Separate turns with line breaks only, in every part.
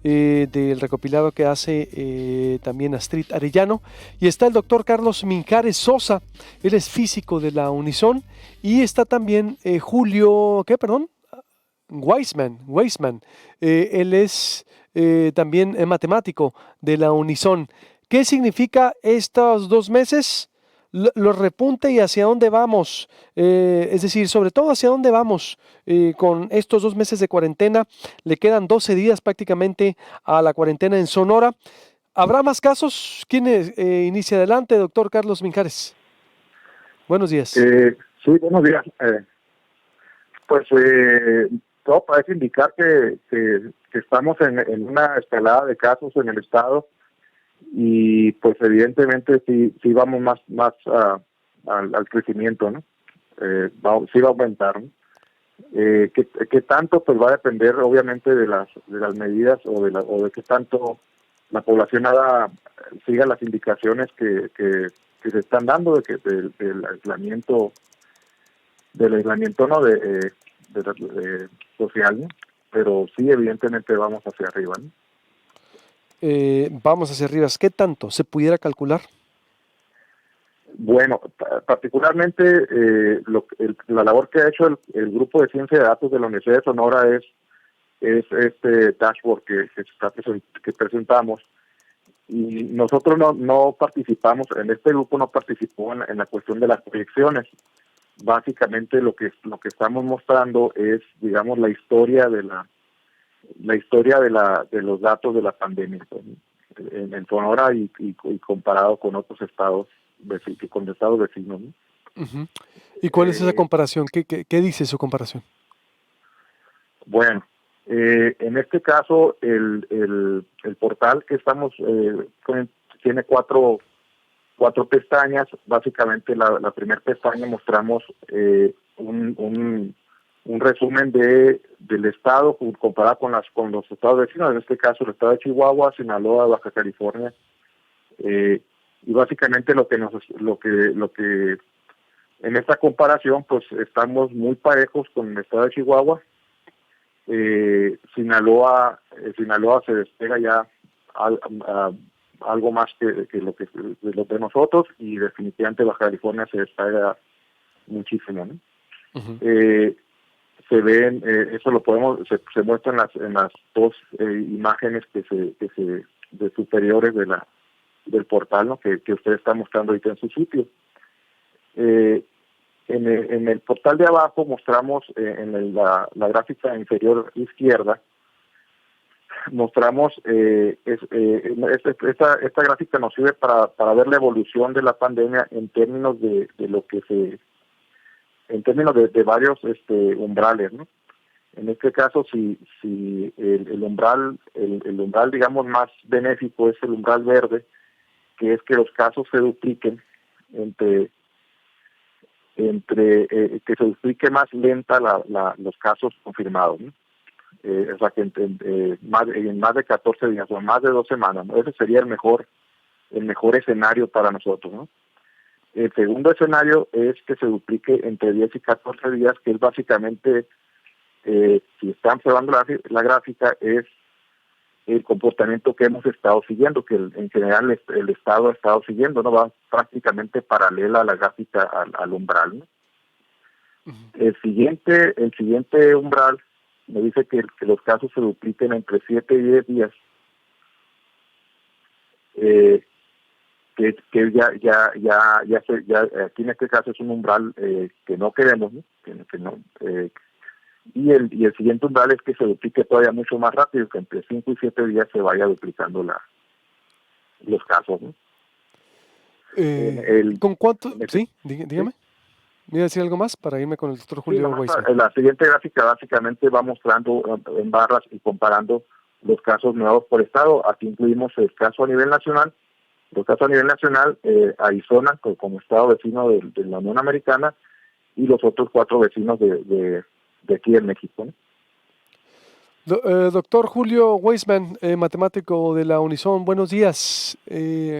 del recopilado que hace también Astrid Arellano. Y está el doctor Carlos Minjares Sosa, él es físico de la Unison. Y está también Julio, ¿qué? Perdón. Weisman. Él es también matemático de la Unison. ¿Qué significa estos 2 meses? Los repunte y hacia dónde vamos. Es decir, sobre todo hacia dónde vamos con estos 2 meses de cuarentena. Le quedan 12 días prácticamente a la cuarentena en Sonora. ¿Habrá más casos? ¿Quién inicia adelante, doctor Carlos Minjares? Buenos días.
Sí, buenos días. Todo parece indicar que estamos en una escalada de casos en el estado y pues evidentemente sí vamos más al crecimiento, ¿no? Sí va a aumentar, ¿no? ¿Qué tanto? Pues va a depender obviamente de las medidas o de qué tanto la población siga las indicaciones que se están dando del aislamiento no de social, ¿no? Pero sí evidentemente vamos hacia arriba, ¿no?
Vamos hacia arriba. ¿Qué tanto se pudiera calcular?
Bueno, particularmente la labor que ha hecho el grupo de ciencia de datos de la Universidad de Sonora es este dashboard que presentamos, y nosotros no participamos, en este grupo no participó en la cuestión de las proyecciones. Básicamente lo que estamos mostrando es, digamos, la historia de los datos de la pandemia en Sonora y comparado con otros estados vecinos, ¿no?
Uh-huh. ¿Y cuál es esa comparación? ¿Qué dice su comparación?
Bueno, en este caso el portal que estamos tiene cuatro pestañas. Básicamente la primera pestaña mostramos un resumen del estado comparado con los estados vecinos, en este caso el estado de Chihuahua, Sinaloa, Baja California, y básicamente lo que en esta comparación pues estamos muy parejos con el estado de Chihuahua. Sinaloa se despega ya algo más que lo de nosotros, y definitivamente Baja California se despega muchísimo, ¿no? Uh-huh. Se ven, eso se muestra en las dos imágenes de superiores del portal, ¿no? que usted está mostrando ahorita en su sitio. En el portal de abajo mostramos la gráfica inferior izquierda, mostramos esta gráfica nos sirve para ver la evolución de la pandemia en términos de varios umbrales, ¿no? En este caso, si el umbral digamos más benéfico es el umbral verde, que es que los casos se dupliquen que se duplique más lenta los casos confirmados, ¿no? O sea que en más de 14 días o más de 2 semanas, ¿no? Ese sería el mejor escenario para nosotros, ¿no? El segundo escenario es que se duplique entre 10 y 14 días, que es básicamente, si están observando la gráfica, es el comportamiento que hemos estado siguiendo, que en general el Estado ha estado siguiendo, ¿no? Va prácticamente paralela a la gráfica al umbral, ¿no? Uh-huh. El siguiente umbral me dice que los casos se dupliquen entre 7 y 10 días, que ya aquí en este caso es un umbral que no queremos, ¿no? Y el siguiente umbral es que se duplique todavía mucho más rápido, que entre 5 y 7 días se vaya duplicando los casos, ¿no?
¿Con cuánto? Sí, dígame. ¿Me iba a decir algo más para irme con el doctor Julio Weisman?
La siguiente gráfica básicamente va mostrando en barras y comparando los casos nuevos por estado. Aquí incluimos el caso a nivel nacional. Los casos a nivel nacional, Arizona como estado vecino de la Unión Americana, y los otros 4 vecinos de aquí en México, ¿no?
Doctor Julio Weisman, matemático de la Unison, buenos días.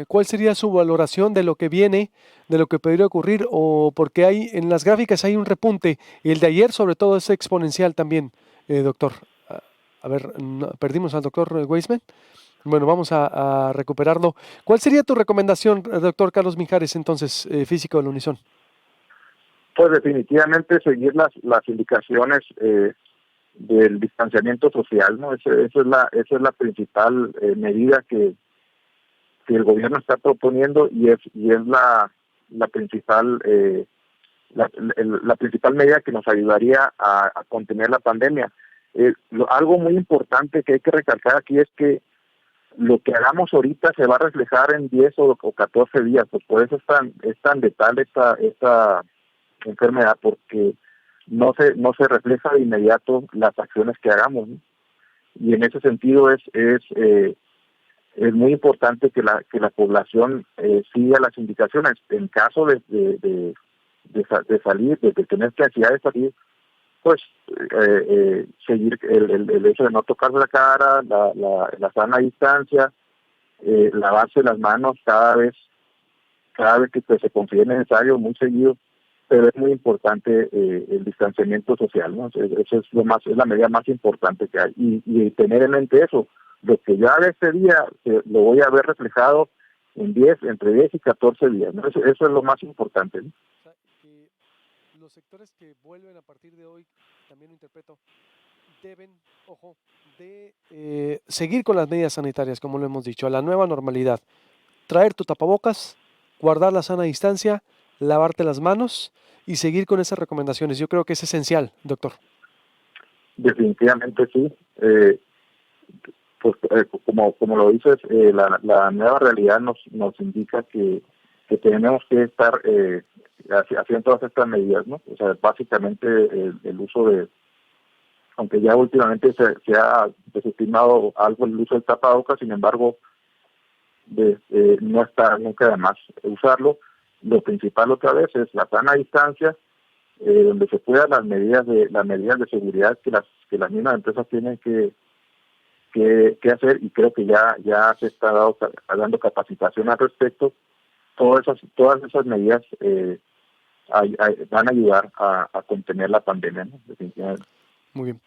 ¿Cuál sería su valoración de lo que viene, de lo que podría ocurrir, o porque en las gráficas hay un repunte, y el de ayer sobre todo es exponencial también, doctor? A ver, perdimos al doctor Weisman. Bueno, vamos a recuperarlo. ¿Cuál sería tu recomendación, doctor Carlos Mijares, entonces, físico del Unison?
Pues definitivamente seguir las indicaciones del distanciamiento social, ¿no? Esa es la principal medida que el gobierno está proponiendo y es la principal la principal medida que nos ayudaría a contener la pandemia. Algo muy importante que hay que recalcar aquí es que lo que hagamos ahorita se va a reflejar en 10 o 14 días, pues por eso es tan letal esta enfermedad, porque no se refleja de inmediato las acciones que hagamos, ¿no? Y en ese sentido es muy importante que la población siga las indicaciones. En caso de salir, de tener necesidad de salir, pues seguir el hecho de no tocarse la cara, la sana distancia, lavarse las manos cada vez que pues, se considere necesario, muy seguido, pero es muy importante el distanciamiento social, ¿no? Eso es la medida más importante que hay, y tener en mente eso, lo que yo haga este día lo voy a ver reflejado entre 10 y 14 días, ¿no? Eso es lo más importante, ¿no?
Los sectores que vuelven a partir de hoy, también lo interpreto, deben, seguir con las medidas sanitarias, como lo hemos dicho, a la nueva normalidad. Traer tu tapabocas, guardar la sana distancia, lavarte las manos y seguir con esas recomendaciones. Yo creo que es esencial, doctor.
Definitivamente sí. Pues como lo dices, la nueva realidad nos indica que tenemos que estar haciendo todas estas medidas, ¿no? O sea, básicamente el uso aunque ya últimamente se ha desestimado algo el uso del tapabocas, sin embargo, no está nunca de más usarlo. Lo principal otra vez es la sana distancia, donde se puedan las medidas de seguridad que las mismas empresas tienen que hacer, y creo que ya se está dando capacitación al respecto. Todas esas medidas van a ayudar a contener la pandemia, ¿no? Definitivamente.
Muy bien.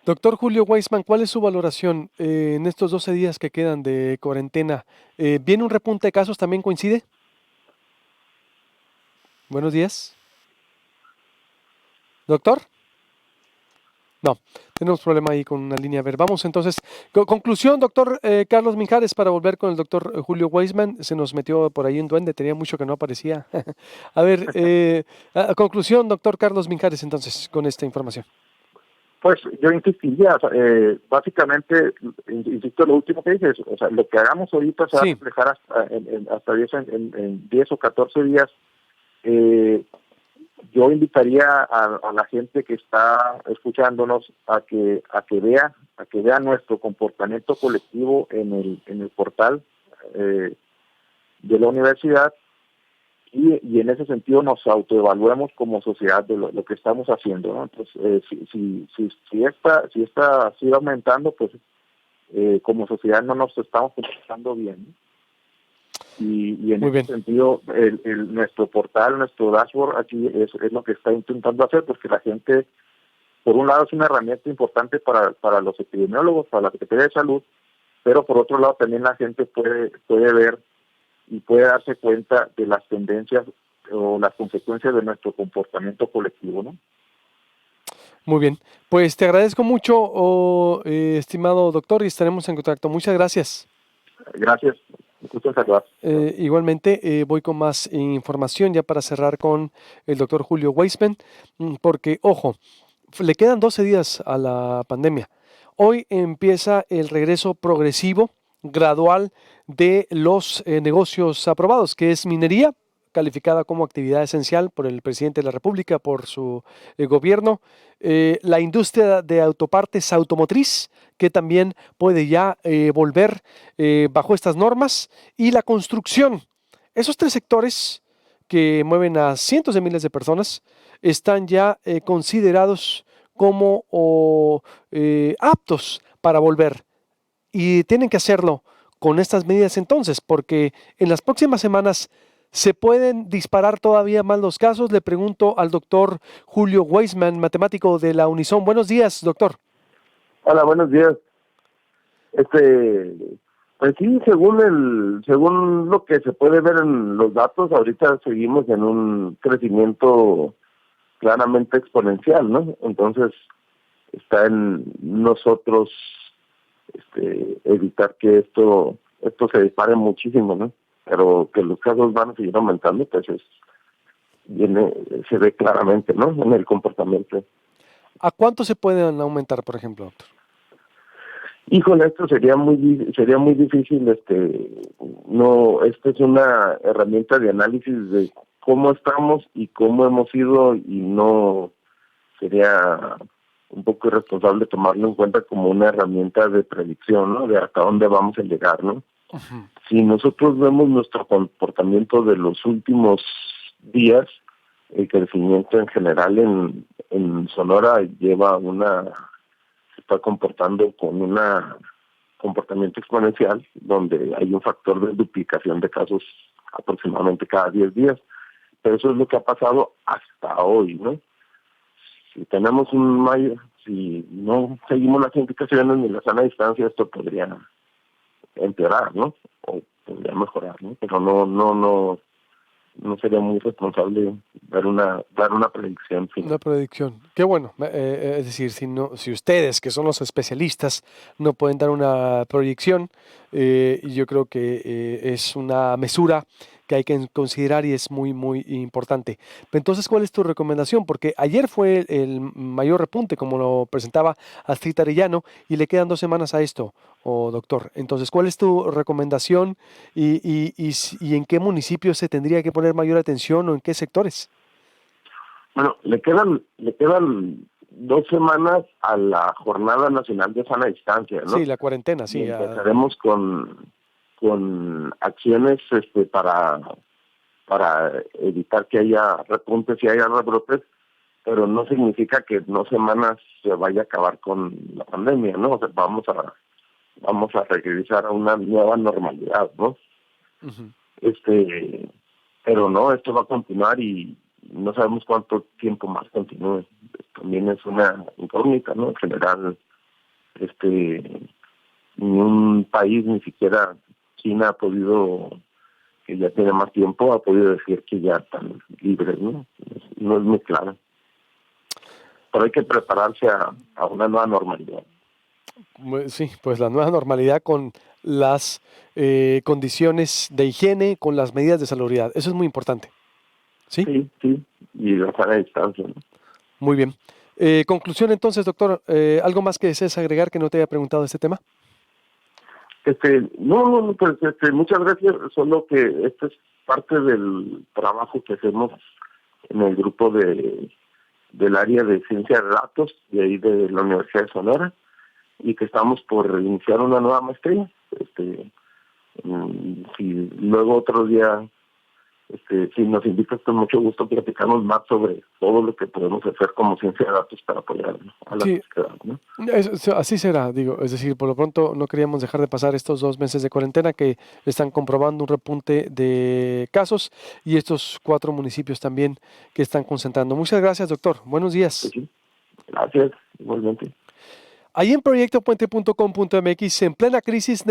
Doctor Julio Weisman, ¿cuál es su valoración en estos 12 días que quedan de cuarentena? ¿Viene un repunte de casos? ¿También coincide? Buenos días. ¿Doctor? No, tenemos problema ahí con una línea. A ver, vamos entonces. Conclusión, doctor Carlos Mijares, para volver con el doctor Julio Weisman. Se nos metió por ahí un duende, tenía mucho que no aparecía. A ver, conclusión, doctor Carlos Mijares, entonces, con esta información.
Pues yo insistiría, básicamente, insisto en lo último que dices, o sea, lo que hagamos ahorita se va a reflejar hasta 10 o 14 días. Yo invitaría a la gente que está escuchándonos a que vea nuestro comportamiento colectivo en el portal de la universidad, y en ese sentido nos autoevaluemos como sociedad de lo que estamos haciendo, ¿no? Entonces, si esta sigue aumentando, pues como sociedad no nos estamos comportando bien, ¿no? Y en ese sentido, nuestro portal, nuestro dashboard aquí es lo que está intentando hacer, porque la gente, por un lado, es una herramienta importante para los epidemiólogos, para la Secretaría de Salud, pero por otro lado también la gente puede ver y puede darse cuenta de las tendencias o las consecuencias de nuestro comportamiento colectivo, ¿no?
Muy bien, pues te agradezco mucho, estimado doctor, y estaremos en contacto. Muchas gracias.
Gracias.
Igualmente, voy con más información ya para cerrar con el doctor Julio Weisman, porque, ojo, le quedan 12 días a la pandemia. Hoy empieza el regreso progresivo, gradual, de los negocios aprobados, que es minería, calificada como actividad esencial por el presidente de la República, por su gobierno, la industria de autopartes automotriz, que también puede ya volver bajo estas normas, y la construcción. Esos tres sectores que mueven a cientos de miles de personas están ya considerados como aptos para volver, y tienen que hacerlo con estas medidas entonces, porque en las próximas semanas ¿se pueden disparar todavía más los casos? Le pregunto al doctor Julio Weisman, matemático de la Unison. Buenos días, doctor.
Hola, buenos días.
Pues sí, según lo que se puede ver en los datos, ahorita seguimos en un crecimiento claramente exponencial, ¿no? Entonces, está en nosotros evitar que esto se dispare muchísimo, ¿no? Pero que los casos van a seguir aumentando, pues se ve claramente, ¿no? En el comportamiento.
¿A cuánto se pueden aumentar, por ejemplo, doctor?
Híjole, esto sería muy difícil, no, esta es una herramienta de análisis de cómo estamos y cómo hemos ido, y no sería un poco irresponsable tomarlo en cuenta como una herramienta de predicción, ¿no? De hasta dónde vamos a llegar, ¿no?
Uh-huh.
Si nosotros vemos nuestro comportamiento de los últimos días, el crecimiento en general en Sonora se está comportando con un comportamiento exponencial, donde hay un factor de duplicación de casos aproximadamente cada 10 días. Pero eso es lo que ha pasado hasta hoy, ¿no? Si no seguimos las indicaciones ni la sana distancia, esto podría empeorar, ¿no? O podría mejorar, ¿no? Pero no sería muy responsable dar una predicción final.
Una predicción. Qué bueno. Es decir, si ustedes, que son los especialistas, no pueden dar una proyección, yo creo que es una mesura que hay que considerar y es muy, muy importante. Entonces, ¿cuál es tu recomendación? Porque ayer fue el mayor repunte, como lo presentaba Astrid Arellano, y le quedan 2 semanas a esto, doctor. Entonces, ¿cuál es tu recomendación y en qué municipios se tendría que poner mayor atención o en qué sectores?
Bueno, le quedan 2 semanas a la Jornada Nacional de Sana Distancia, ¿no?
Sí, la cuarentena, sí.
Y empezaremos con acciones para evitar que haya repuntes y haya rebrotes, pero no significa que en 2 semanas se vaya a acabar con la pandemia, ¿no? O sea, vamos a regresar a una nueva normalidad, ¿no?
Uh-huh.
Pero no, esto va a continuar y no sabemos cuánto tiempo más continúe. También es una incógnita, ¿no? En general, ni un país, ni siquiera China ha podido, que ya tiene más tiempo, ha podido decir que ya están libres, ¿no? No es muy claro. Pero hay que prepararse a una nueva normalidad.
Sí, pues la nueva normalidad con las condiciones de higiene, con las medidas de salubridad. Eso es muy importante. ¿Sí?
Sí, y la sana distancia, ¿no?
Muy bien. Conclusión entonces, doctor, ¿algo más que desees agregar que no te haya preguntado de este tema?
No, pues muchas gracias, solo que esto es parte del trabajo que hacemos en el grupo del área de ciencia de datos de ahí de la Universidad de Sonora, y que estamos por iniciar una nueva maestría. Si luego otro día, si nos invitas, con mucho gusto platicamos más sobre todo lo que podemos hacer como ciencia de datos para apoyar a la
Sí,
sociedad, ¿no?
así será, digo, es decir, por lo pronto no queríamos dejar de pasar estos 2 meses de cuarentena que están comprobando un repunte de casos y estos 4 municipios también que están concentrando. Muchas gracias, doctor. Buenos días.
Sí, gracias, igualmente.
Ahí en proyectopuente.com.mx, en plena crisis